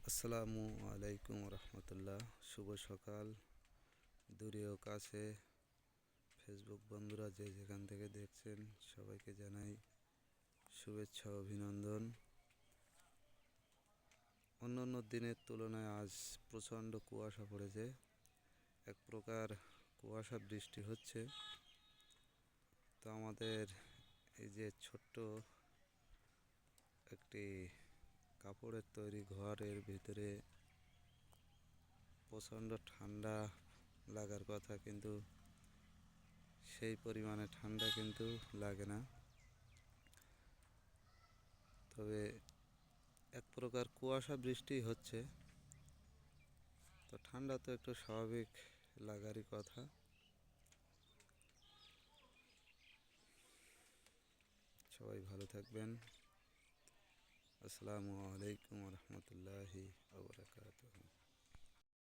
আসসালামু আলাইকুম রহমতুল্লাহ। শুভ সকাল। দূরে ও কাছে ফেসবুক বন্ধুরা যে যেখান থেকে দেখছেন সবাইকে জানাই শুভেচ্ছা ও অভিনন্দন। অন্যান্য দিনের তুলনায় আজ প্রচণ্ড কুয়াশা পড়েছে। এক প্রকার কুয়াশা বৃষ্টি হচ্ছে। তো আমাদের এই যে ছোট্ট একটি কাপড়ের তৈরি ঘরের ভিতরে প্রচণ্ড ঠান্ডা লাগার কথা, কিন্তু সেই পরিমাণে ঠান্ডা কিন্তু লাগে না। তবে এক প্রকার কুয়াশা বৃষ্টি হচ্ছে, তো ঠান্ডা তো একটু স্বাভাবিক লাগারই কথা। সবাই ভালো থাকবেন। আসসালামু আলাইকুম রহমতুল্লাহি